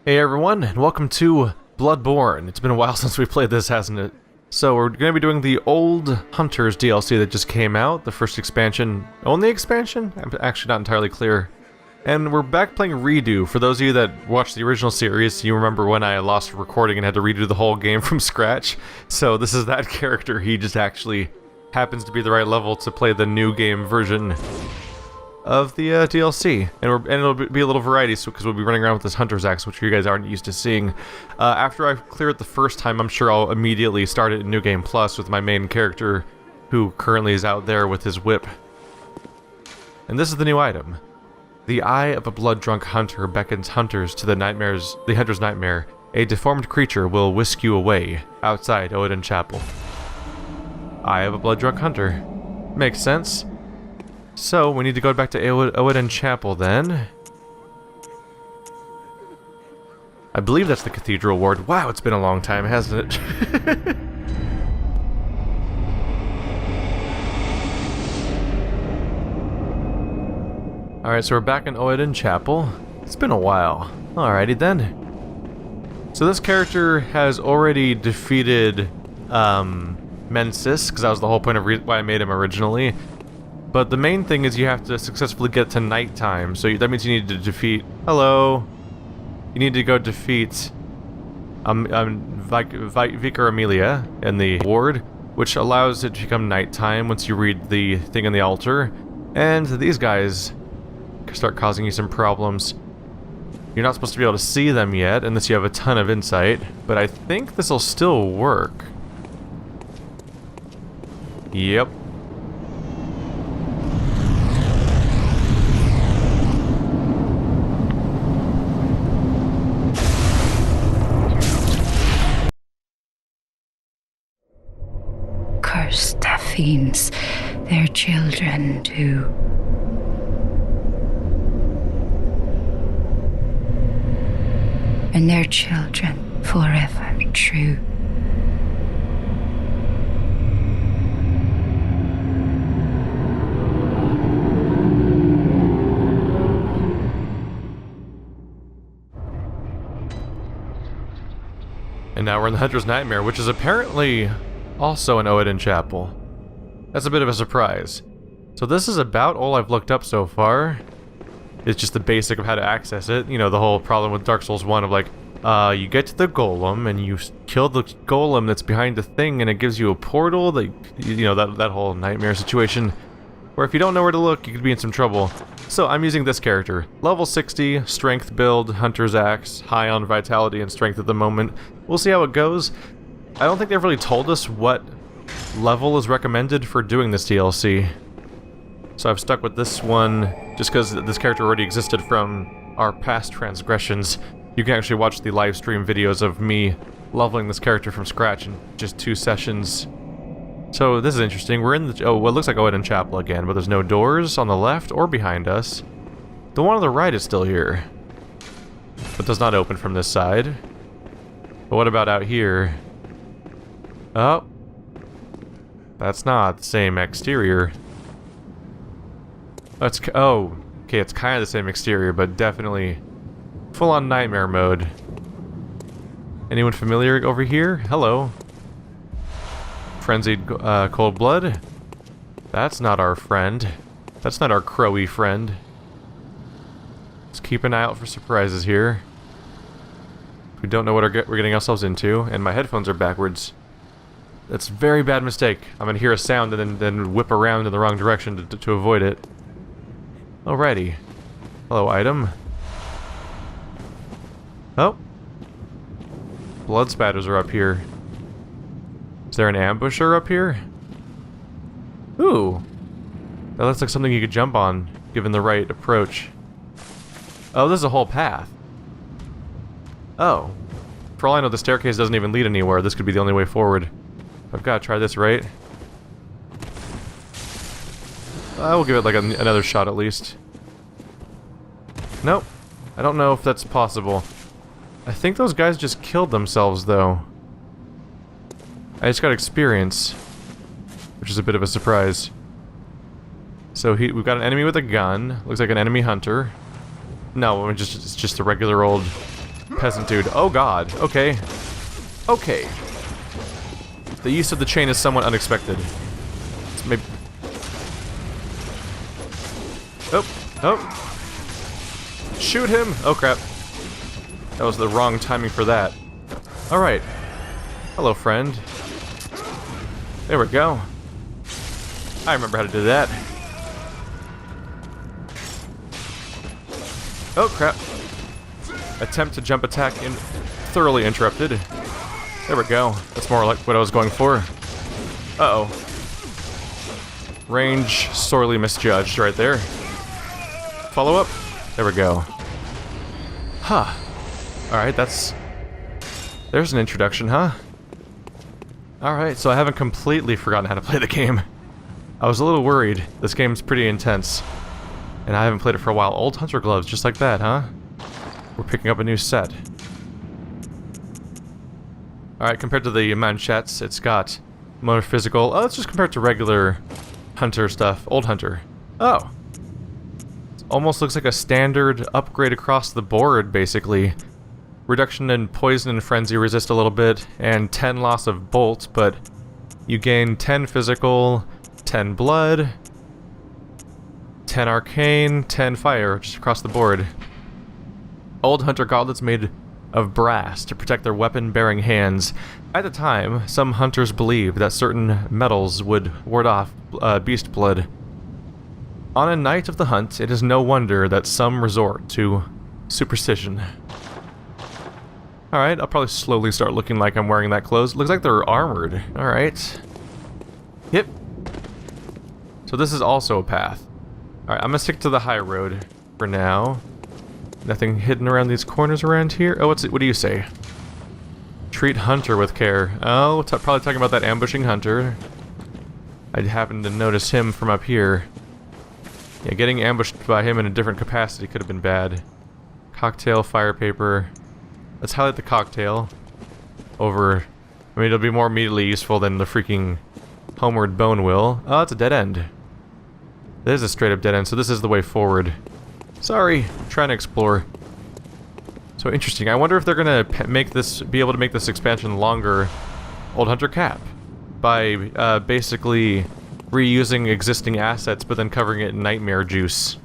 Hey everyone, and welcome to Bloodborne. It's been a while since we played this, hasn't it? So we're going to be doing the Old Hunters DLC that just came out, the first expansion. Only expansion? I'm actually not entirely clear. And we're back playing Redo. For those of you that watched the original series, you remember when I lost recording and had to redo the whole game from scratch. So this is that character. He just actually happens to be the right level to play the new game version of the DLC, and it'll be a little variety, because we'll be running around with this Hunter's Axe, which you guys aren't used to seeing. After I clear it the first time, I'm sure I'll immediately start it in New Game Plus with my main character, who currently is out there with his whip. And this is the new item. The Eye of a Blood-Drunk Hunter beckons hunters to the Hunter's Nightmare. A deformed creature will whisk you away, outside Odin Chapel. Eye of a Blood-Drunk Hunter. Makes sense. So, we need to go back to Odin Chapel then. I believe that's the Cathedral Ward. Wow, it's been a long time, hasn't it? Alright, so we're back in Odin Chapel. It's been a while. Alrighty then. So this character has already defeated Mensis, because that was the whole point of why I made him originally. But the main thing is you have to successfully get to nighttime, so that means you need to defeat... Hello! You need to go defeat Vicar Amelia in the ward, which allows it to become nighttime once you read the thing on the altar. And these guys start causing you some problems. You're not supposed to be able to see them yet, unless you have a ton of insight, but I think this'll still work. Yep. Fiends, their children too. And their children forever true. And now we're in the Hunter's Nightmare, which is apparently also in Odin Chapel. That's a bit of a surprise. So this is about all I've looked up so far. It's just the basic of how to access it. You know, the whole problem with Dark Souls 1 of like, you get to the golem and you kill the golem that's behind the thing and it gives you a portal, that, you know, that whole nightmare situation. Where if you don't know where to look, you could be in some trouble. So I'm using this character. Level 60, strength build, Hunter's Axe, high on vitality and strength at the moment. We'll see how it goes. I don't think they've really told us what level is recommended for doing this DLC. So I've stuck with this one just because this character already existed from our past transgressions. You can actually watch the live stream videos of me leveling this character from scratch in just 2 sessions. So this is interesting. We're in the... what looks like Odin Chapel again, but there's no doors on the left or behind us. The one on the right is still here, but does not open from this side. But what about out here? Oh. That's not the same exterior. That's... oh. Okay, it's kind of the same exterior, but definitely full-on nightmare mode. Anyone familiar over here? Hello. Frenzied cold blood? That's not our friend. That's not our crowy friend. Let's keep an eye out for surprises here. We don't know what we're getting ourselves into, and my headphones are backwards. That's a very bad mistake. I'm gonna hear a sound and then whip around in the wrong direction to avoid it. Alrighty. Hello, item. Oh. Blood spatters are up here. Is there an ambusher up here? Ooh. That looks like something you could jump on, given the right approach. Oh, this is a whole path. Oh. For all I know, the staircase doesn't even lead anywhere. This could be the only way forward. I've got to try this, right? I will give it like another shot at least. Nope. I don't know if that's possible. I think those guys just killed themselves, though. I just got experience, which is a bit of a surprise. So we've got an enemy with a gun. Looks like an enemy hunter. No, it's just a regular old peasant dude. Oh god. Okay. Okay. The use of the chain is somewhat unexpected. It's maybe... Oh. Oh. Shoot him! Oh crap. That was the wrong timing for that. Alright. Hello, friend. There we go. I remember how to do that. Oh crap. Attempt to jump attack thoroughly interrupted. There we go. That's more like what I was going for. Uh-oh. Range sorely misjudged right there. Follow up. There we go. Huh. Alright, there's an introduction, huh? Alright, so I haven't completely forgotten how to play the game. I was a little worried. This game's pretty intense. And I haven't played it for a while. Old hunter gloves, just like that, huh? We're picking up a new set. Alright, compared to the manchettes, it's got more physical. Oh, it's just compared to regular hunter stuff. Old hunter. Oh. It almost looks like a standard upgrade across the board, basically. Reduction in poison and frenzy resist a little bit, and 10 loss of bolt, but you gain 10 physical, 10 blood, 10 arcane, 10 fire, just across the board. Old hunter gauntlets made of brass to protect their weapon-bearing hands. At the time, some hunters believed that certain metals would ward off beast blood. On a night of the hunt, it is no wonder that some resort to superstition. Alright, I'll probably slowly start looking like I'm wearing that clothes. Looks like they're armored. Alright. Yep. So this is also a path. Alright, I'm gonna stick to the high road for now. Nothing hidden around these corners around here? Oh, what do you say? Treat hunter with care. Oh, probably talking about that ambushing hunter. I happened to notice him from up here. Yeah, getting ambushed by him in a different capacity could have been bad. Cocktail, fire paper. Let's highlight the cocktail over... I mean, it'll be more immediately useful than the freaking homeward bone will. Oh, it's a dead end. It is a straight up dead end, so this is the way forward. Sorry, trying to explore. So interesting. I wonder if they're gonna be able to make this expansion longer. Old Hunter Cap. By basically reusing existing assets, but then covering it in nightmare juice.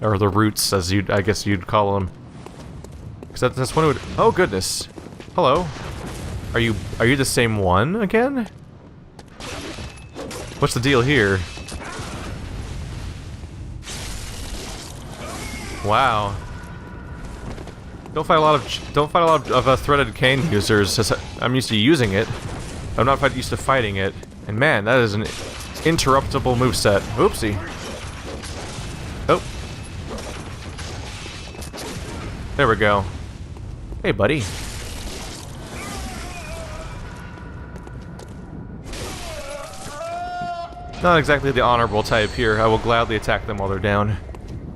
Or the roots, as I guess you'd call them. Because that's one it would... Oh, goodness. Hello. Are you the same one again? What's the deal here? Wow. Don't fight a lot of threaded cane users. I'm used to using it. I'm not used to fighting it. And man, that is an interruptible moveset. Oopsie. Oh. There we go. Hey, buddy. Not exactly the honorable type here. I will gladly attack them while they're down.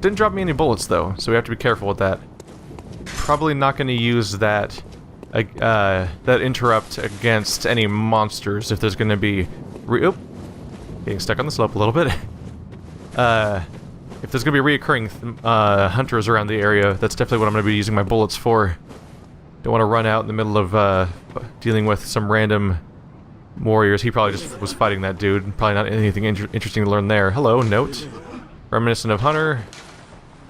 Didn't drop me any bullets, though, so we have to be careful with that. Probably not going to use that interrupt against any monsters if there's going to be... Oop! Getting stuck on the slope a little bit. If there's going to be reoccurring hunters around the area, that's definitely what I'm going to be using my bullets for. Don't want to run out in the middle of dealing with some random warriors. He probably just was fighting that dude. Probably not anything interesting to learn there. Hello, note. Reminiscent of hunter.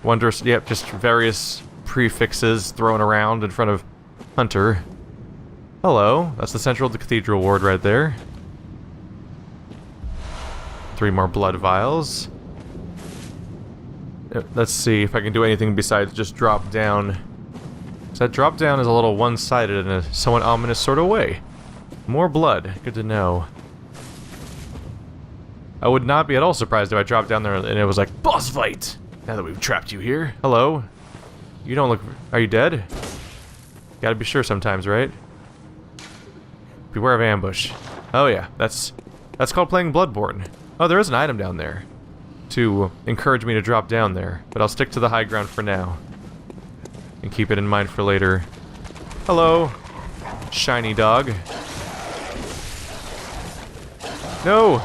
Wondrous, yep, just various prefixes thrown around in front of hunter. Hello, that's the central of the cathedral ward right there. 3 more blood vials. Let's see if I can do anything besides just drop down. So that drop down is a little one-sided in a somewhat ominous sort of way. More blood, good to know. I would not be at all surprised if I dropped down there and it was like, boss fight! Now that we've trapped you here. Hello? You don't look... Are you dead? Gotta be sure sometimes, right? Beware of ambush. Oh yeah, that's called playing Bloodborne. Oh, there is an item down there to encourage me to drop down there, but I'll stick to the high ground for now. And keep it in mind for later. Hello, shiny dog. No!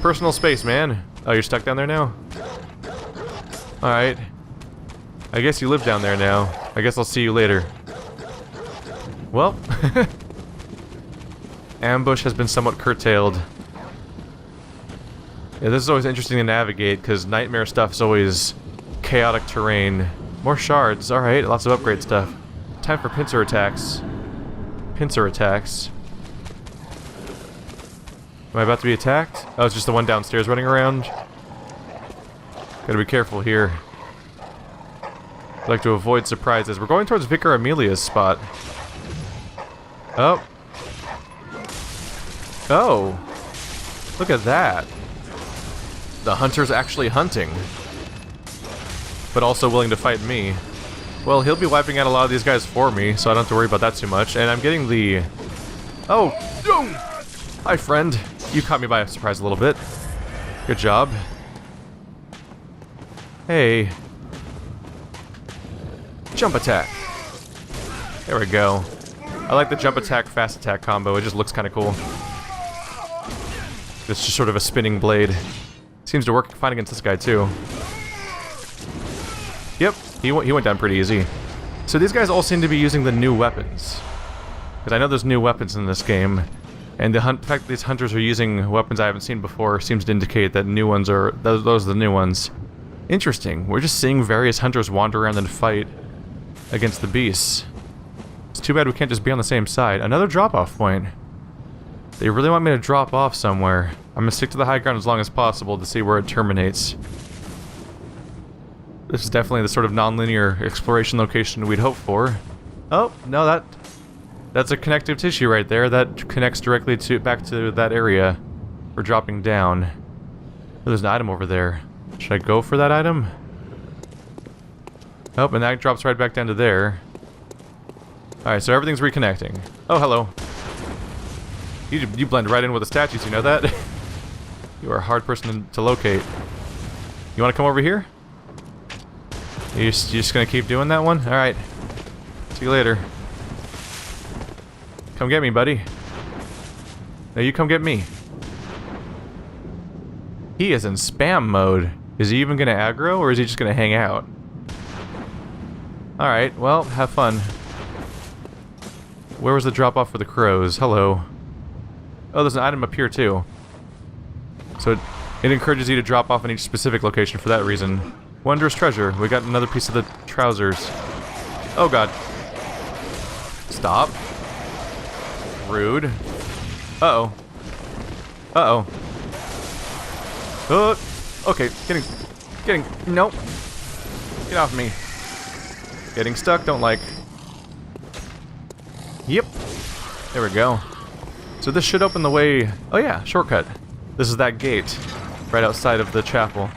Personal space, man. Oh, you're stuck down there now? Alright. I guess you live down there now. I guess I'll see you later. Well, ambush has been somewhat curtailed. Yeah, this is always interesting to navigate, because nightmare stuff is always chaotic terrain. More shards, alright, lots of upgrade stuff. Time for pincer attacks. Pincer attacks. Am I about to be attacked? Oh, it's just the one downstairs running around. Gotta be careful here. I'd like to avoid surprises. We're going towards Vicar Amelia's spot. Oh. Oh. Look at that. The hunter's actually hunting. But also willing to fight me. Well, he'll be wiping out a lot of these guys for me, so I don't have to worry about that too much. And I'm getting the... Oh! No! Hi, friend. You caught me by surprise a little bit. Good job. Hey. Jump attack. There we go. I like the jump attack, fast attack combo. It just looks kind of cool. It's just sort of a spinning blade. Seems to work fine against this guy, too. Yep, he went down pretty easy. So these guys all seem to be using the new weapons. Because I know there's new weapons in this game. And the fact that these hunters are using weapons I haven't seen before seems to indicate that new ones are... Those are the new ones. Interesting. We're just seeing various hunters wander around and fight against the beasts. It's too bad we can't just be on the same side. Another drop-off point. They really want me to drop off somewhere. I'm gonna stick to the high ground as long as possible to see where it terminates. This is definitely the sort of non-linear exploration location we'd hope for. Oh, no, that's a connective tissue right there. That connects directly back to that area for dropping down. Oh, there's an item over there. Should I go for that item? Oh, and that drops right back down to there. Alright, so everything's reconnecting. Oh, hello. You blend right in with the statues, you know that? You are a hard person to locate. You want to come over here? You just gonna keep doing that one? Alright. See you later. Come get me, buddy. No, you come get me. He is in spam mode. Is he even gonna aggro, or is he just gonna hang out? Alright, well, have fun. Where was the drop-off for the crows? Hello. Oh, there's an item up here, too. So it encourages you to drop off in each specific location for that reason. Wondrous treasure. We got another piece of the trousers. Oh, God. Stop. Rude. Uh-oh. Uh-oh. Okay, getting, nope. Get off me. Getting stuck, don't like. Yep. There we go. So this should open the way... Oh yeah, shortcut. This is that gate, right outside of the chapel.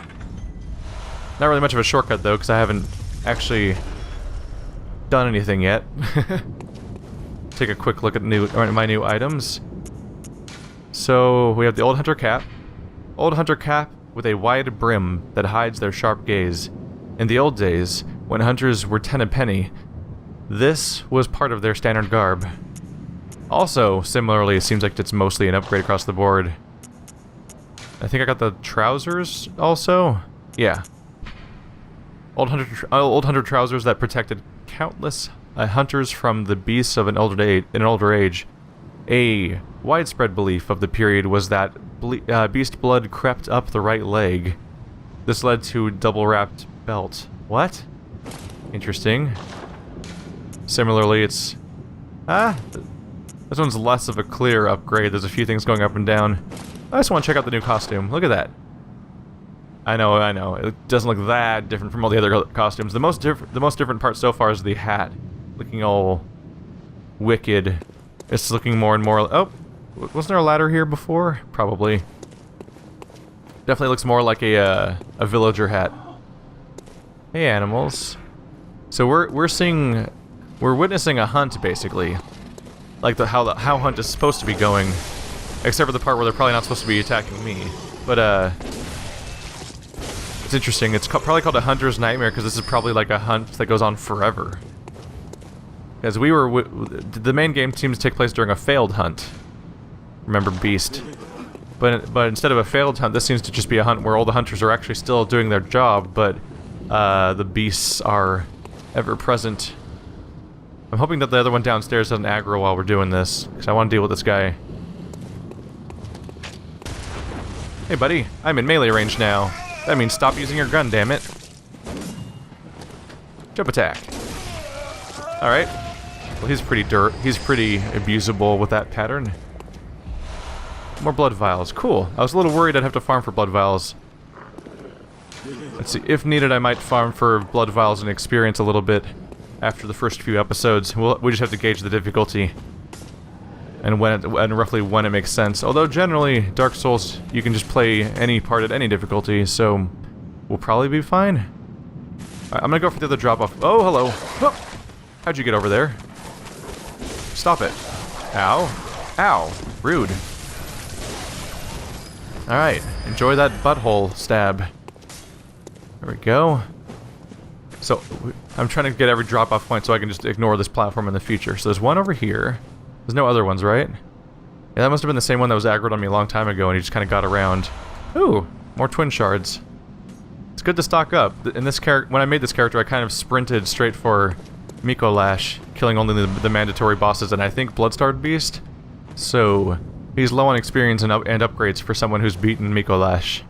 Not really much of a shortcut though, because I haven't actually done anything yet. Take a quick look at my new items. So we have the old hunter cap. Old hunter cap with a wide brim that hides their sharp gaze. In the old days, when hunters were 10 a penny, this was part of their standard garb. Also, similarly, it seems like it's mostly an upgrade across the board. I think I got the trousers also? Yeah. Old hunter trousers that protected countless hunters from the beasts of an older age. A widespread belief of the period was that beast blood crept up the right leg. This led to double-wrapped belt. What? Interesting. Similarly, it's... this one's less of a clear upgrade. There's a few things going up and down. I just want to check out the new costume. Look at that. I know. It doesn't look that different from all the other costumes. The most different part so far is the hat. Looking all wicked. It's looking more and more... Oh! Wasn't there a ladder here before? Probably. Definitely looks more like a villager hat. Hey, animals. So we're witnessing a hunt, basically. Like how hunt is supposed to be going. Except for the part where they're probably not supposed to be attacking me. But, it's interesting. It's probably called a hunter's nightmare, because this is probably like a hunt that goes on forever. Because the main game seems to take place during a failed hunt. Remember Beast. But instead of a failed hunt, this seems to just be a hunt where all the hunters are actually still doing their job, but the beasts are ever present. I'm hoping that the other one downstairs doesn't aggro while we're doing this, because I want to deal with this guy. Hey buddy, I'm in melee range now. That means stop using your gun, damn it. Jump attack. Alright. Well, he's pretty abusable with that pattern. More blood vials. Cool. I was a little worried I'd have to farm for blood vials. Let's see. If needed, I might farm for blood vials and experience a little bit after the first few episodes. We just have to gauge the difficulty and roughly when it makes sense. Although generally, Dark Souls, you can just play any part at any difficulty, so we'll probably be fine. Right, I'm gonna go for the other drop-off. Oh, hello. Oh, how'd you get over there? Stop it. Ow. Ow. Rude. Alright, enjoy that butthole stab. There we go. So, I'm trying to get every drop-off point so I can just ignore this platform in the future. So there's one over here. There's no other ones, right? Yeah, that must have been the same one that was aggroed on me a long time ago and he just kind of got around. Ooh, more twin shards. It's good to stock up. In this when I made this character, I kind of sprinted straight for Miko Lash, killing only the mandatory bosses and I think Bloodstarred Beast. So, he's low on experience and upgrades for someone who's beaten Miko Lash.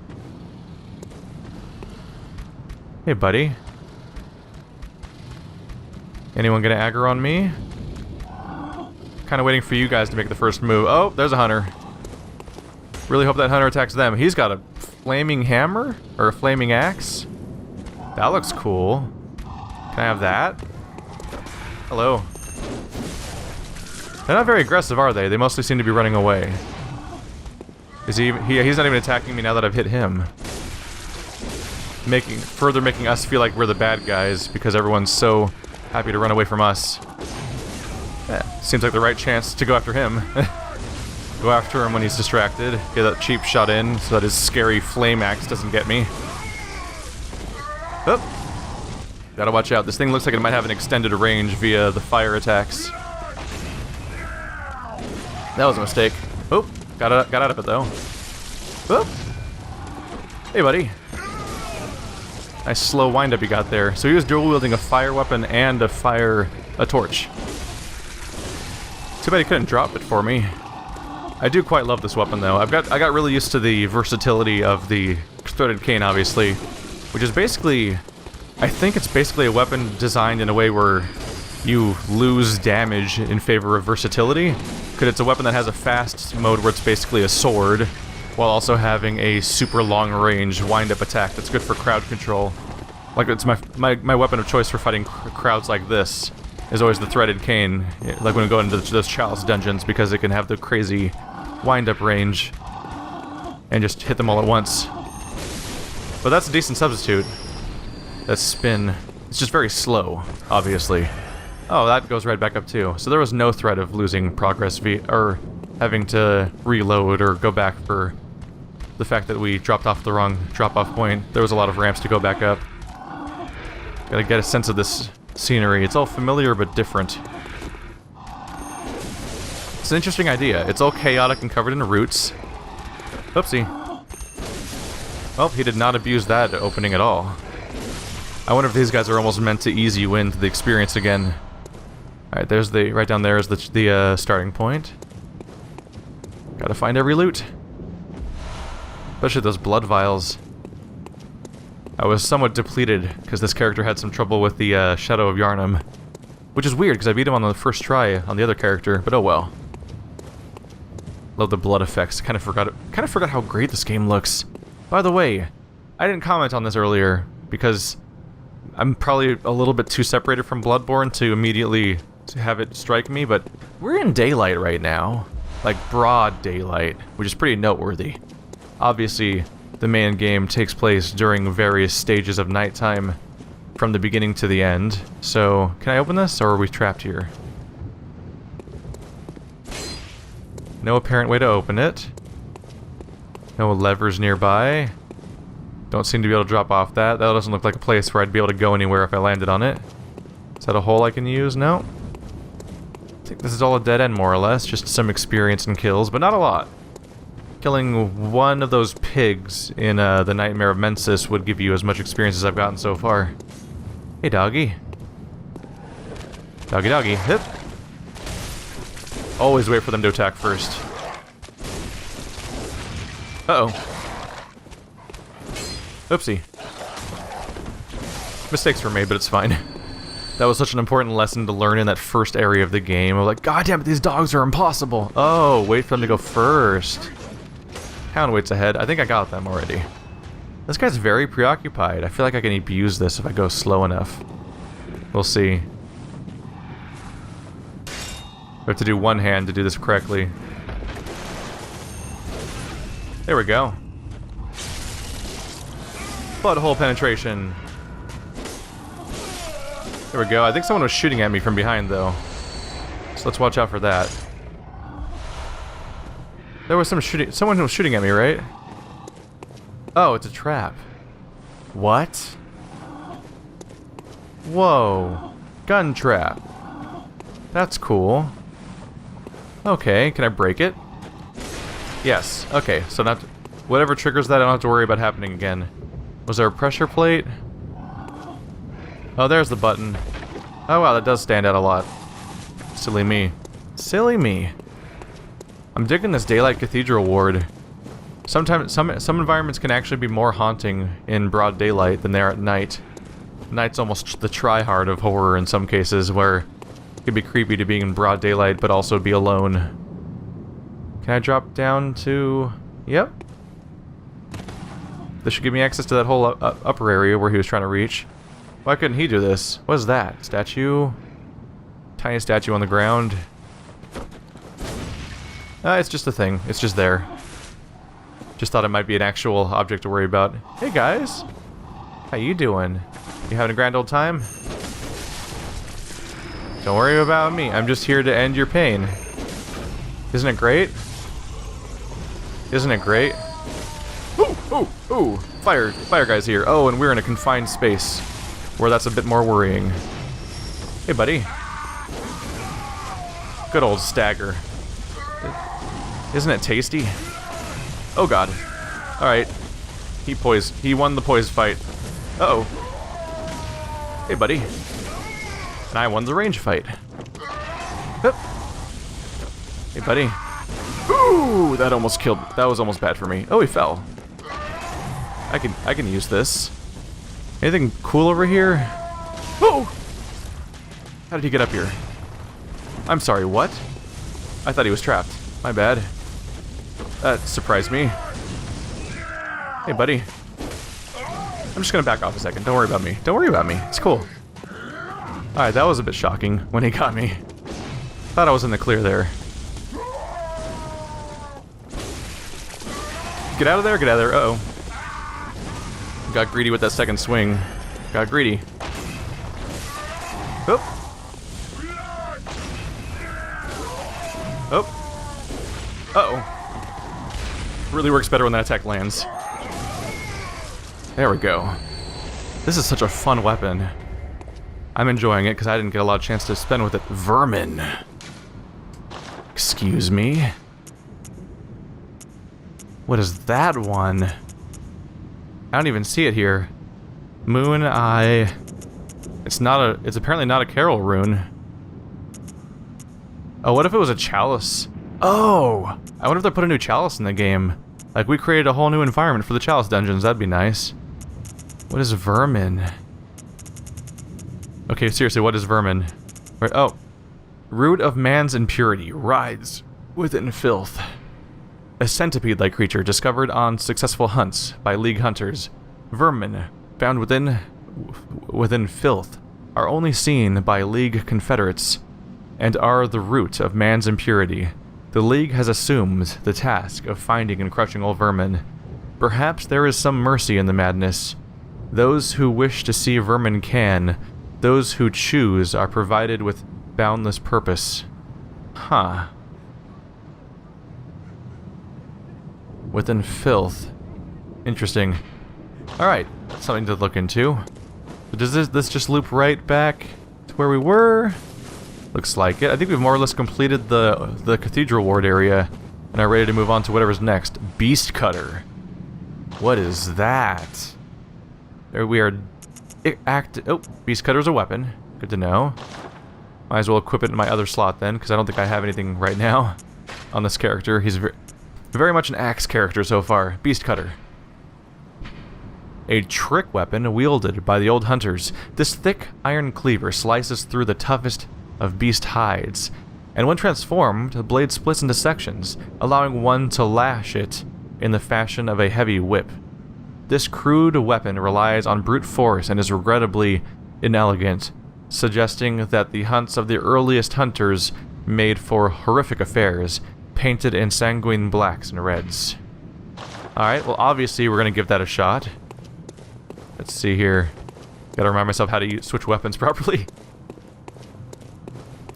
Hey, buddy. Anyone gonna aggro on me? Kind of waiting for you guys to make the first move. Oh, there's a hunter. Really hope that hunter attacks them. He's got a flaming hammer? Or a flaming axe? That looks cool. Can I have that? Hello. They're not very aggressive, are they? They mostly seem to be running away. Is he's not even attacking me now that I've hit him. Further making us feel like we're the bad guys because everyone's so happy to run away from us. Yeah, seems like the right chance to go after him. Go after him when he's distracted. Get that cheap shot in so that his scary flame axe doesn't get me. Oh! Gotta watch out. This thing looks like it might have an extended range via the fire attacks. That was a mistake. Oh! Got out of it though. Oh! Hey buddy. Nice slow wind-up you got there. So he was dual-wielding a fire weapon and a torch. Too bad he couldn't drop it for me. I do quite love this weapon though. I got really used to the versatility of the threaded cane, obviously, which is basically, I think it's basically a weapon designed in a way where you lose damage in favor of versatility, because it's a weapon that has a fast mode where it's basically a sword, while also having a super long range wind-up attack that's good for crowd control. Like, it's my weapon of choice for fighting crowds like this is always the threaded cane, like when we go into those chalice dungeons, because it can have the crazy wind-up range and just hit them all at once. But that's a decent substitute. That spin, it's just very slow, obviously. Oh, that goes right back up too. So there was no threat of losing progress or having to reload or go back for the fact that we dropped off the wrong drop-off point. There was a lot of ramps to go back up. Gotta get a sense of this scenery. It's all familiar but different. It's an interesting idea. It's all chaotic and covered in roots. Oopsie. Well, he did not abuse that opening at all. I wonder if these guys are almost meant to ease you into the experience again. Alright, there's right down there is the starting point. Gotta find every loot. Especially those blood vials. I was somewhat depleted because this character had some trouble with the Shadow of Yharnam. Which is weird because I beat him on the first try on the other character, but oh well. Love the blood effects. Kind of forgot how great this game looks. By the way, I didn't comment on this earlier because I'm probably a little bit too separated from Bloodborne to immediately have it strike me, but we're in daylight right now. Like broad daylight, which is pretty noteworthy. Obviously, the main game takes place during various stages of nighttime from the beginning to the end. So, can I open this, or are we trapped here? No apparent way to open it. No levers nearby. Don't seem to be able to drop off that. That doesn't look like a place where I'd be able to go anywhere if I landed on it. Is that a hole I can use? No. I think this is all a dead end, more or less. Just some experience and kills, but not a lot. killing one of those pigs in the Nightmare of Mensis would give you as much experience as I've gotten so far. Hey, doggy. Doggy, doggy. Hip. Always wait for them to attack first. Uh-oh. Oopsie. Mistakes were made, but it's fine. That was such an important lesson to learn in that first area of the game. I'm like, God damn it, these dogs are impossible. Oh, wait for them to go first. Hound waits ahead. I think I got them already. This guy's very preoccupied. I feel like I can abuse this if I go slow enough. We'll see. I have to do one hand to do this correctly. There we go. Butthole penetration. There we go. I think someone was shooting at me from behind, though. So let's watch out for that. There was some shooting. Someone was shooting at me, right? Oh, it's a trap. What? Whoa. Gun trap. That's cool. Okay, can I break it? Yes. Okay, so not whatever triggers that, I don't have to worry about happening again. Was there a pressure plate? Oh, there's the button. Oh wow, that does stand out a lot. Silly me. Silly me. I'm digging this Daylight Cathedral ward. Sometimes some environments can actually be more haunting in broad daylight than they are at night. Night's almost the try-hard of horror in some cases, where it could be creepy to be in broad daylight but also be alone. Can I drop down to... Yep. This should give me access to that whole upper area where he was trying to reach. Why couldn't he do this? What is that? Statue? Tiny statue on the ground. It's just a thing. It's just there. Just thought it might be an actual object to worry about. Hey guys! How you doing? You having a grand old time? Don't worry about me. I'm just here to end your pain. Isn't it great? Isn't it great? Ooh! Ooh! Ooh! Fire guy's here. Oh, and we're in a confined space where that's a bit more worrying. Hey, buddy. Good old stagger. Isn't it tasty? Oh god. Alright. He won the poise fight. Uh-oh. Hey, buddy. And I won the range fight. Hup. Hey, buddy. Ooh! That almost killed. That was almost bad for me. Oh, he fell. I can use this. Anything cool over here? Oh! How did he get up here? I'm sorry, what? I thought he was trapped. My bad. That surprised me. Hey, buddy. I'm just gonna back off a second. Don't worry about me. Don't worry about me. It's cool. Alright, that was a bit shocking when he got me. Thought I was in the clear there. Get out of there, get out of there. Uh-oh. Got greedy with that second swing. Got greedy. Oh. Oh. Uh-oh. Really works better when that attack lands. There we go. This is such a fun weapon. I'm enjoying it because I didn't get a lot of chance to spend with it. Vermin. Excuse me. What is that one? I don't even see it here. Moon Eye. It's apparently not a Carol rune. Oh, what if it was a chalice? Oh! I wonder if they put a new chalice in the game. Like, we created a whole new environment for the chalice dungeons. That'd be nice. What is vermin? Okay, seriously, what is vermin? Right, oh. Root of man's impurity rides within filth. A centipede-like creature discovered on successful hunts by League hunters. Vermin, found within filth, are only seen by League confederates, and are the root of man's impurity. The League has assumed the task of finding and crushing all vermin. Perhaps there is some mercy in the madness. Those who wish to see vermin can. Those who choose are provided with boundless purpose. Huh. Within filth. Interesting. Alright, that's something to look into. So does this just loop right back to where we were? Looks like it. I think we've more or less completed the Cathedral Ward area. and are ready to move on to whatever's next. Beast Cutter. What is that? There we are. Oh, Beast Cutter's a weapon. Good to know. Might as well equip it in my other slot then, because I don't think I have anything right now on this character. He's very much an axe character so far. Beast Cutter. A trick weapon wielded by the old hunters. This thick iron cleaver slices through the toughest of beast hides, and when transformed, the blade splits into sections, allowing one to lash it in the fashion of a heavy whip. This crude weapon relies on brute force and is regrettably inelegant, suggesting that the hunts of the earliest hunters made for horrific affairs, painted in sanguine blacks and reds. Alright, well obviously we're going to give that a shot. Let's see here. Gotta remind myself how to switch weapons properly.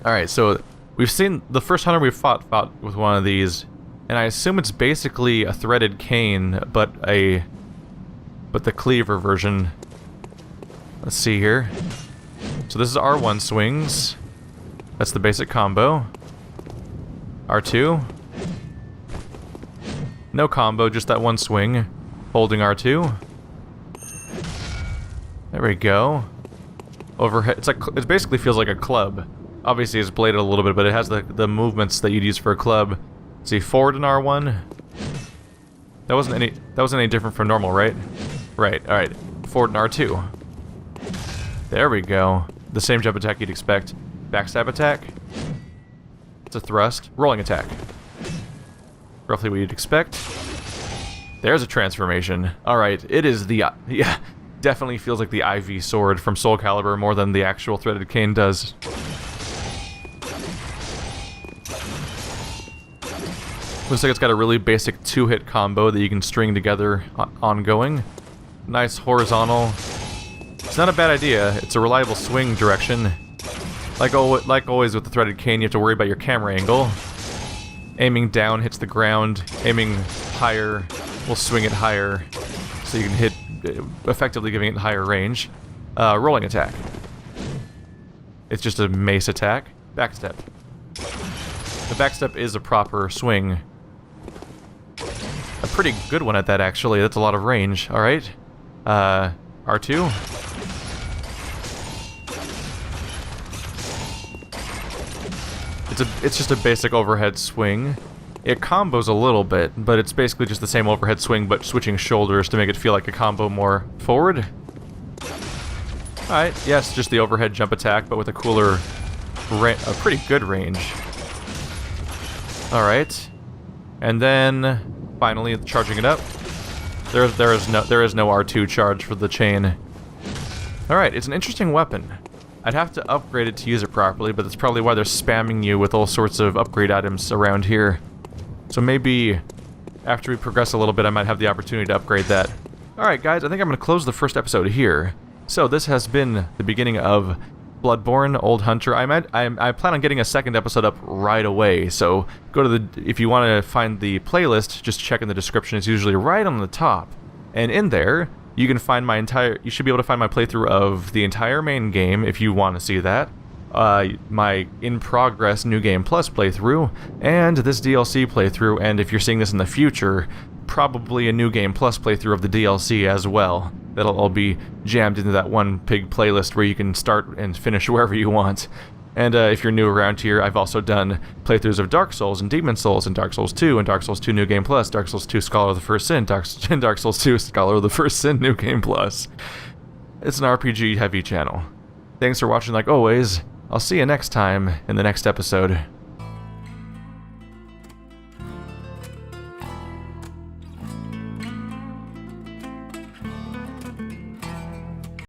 Alright, so we've seen the first hunter we fought with one of these, and I assume it's basically a threaded cane, but the cleaver version. Let's see here. So this is R1 swings. That's the basic combo. R2. No combo, just that one swing. Holding R2. There we go. Overhead. It basically feels like a club. Obviously it's bladed a little bit, but it has the movements that you'd use for a club. See, forward in R1. That wasn't any different from normal, right? Right. All right. Forward in R2. There we go. The same jump attack you'd expect. Backstab attack. It's a thrust. Rolling attack. Roughly what you'd expect. There's a transformation. All right. It is the yeah. Definitely feels like the IV sword from Soul Calibur more than the actual threaded cane does. Looks like it's got a really basic 2-hit combo that you can string together ongoing. Nice horizontal. It's not a bad idea. It's a reliable swing direction. Like always with the threaded cane, you have to worry about your camera angle. Aiming down hits the ground. Aiming higher will swing it higher, so you can hit, effectively giving it higher range. Rolling attack. It's just a mace attack. Backstep. The backstep is a proper swing. A pretty good one at that, actually. That's a lot of range. Alright. R2. It's just a basic overhead swing. It combos a little bit, but it's basically just the same overhead swing, but switching shoulders to make it feel like a combo more forward. Alright, yes, just the overhead jump attack, but with a cooler, a pretty good range. Alright. And then, finally, charging it up. There is no R2 charge for the chain. Alright, it's an interesting weapon. I'd have to upgrade it to use it properly, but that's probably why they're spamming you with all sorts of upgrade items around here. So maybe after we progress a little bit, I might have the opportunity to upgrade that. Alright guys, I think I'm going to close the first episode here. So this has been the beginning of Bloodborne, Old Hunter. I plan on getting a second episode up right away, so go to if you want to find the playlist, just check in the description. It's usually right on the top. And in there, you can find you should be able to find my playthrough of the entire main game if you want to see that. My in-progress New Game Plus playthrough, and this DLC playthrough, and if you're seeing this in the future, probably a New Game Plus playthrough of the DLC as well. That'll all be jammed into that one big playlist where you can start and finish wherever you want. And if you're new around here, I've also done playthroughs of Dark Souls and Demon Souls and Dark Souls 2 and Dark Souls 2 New Game Plus, Dark Souls 2 Scholar of the First Sin, Dark Souls 2 Scholar of the First Sin New Game Plus. It's an RPG heavy channel. Thanks for watching like always. I'll see you next time in the next episode.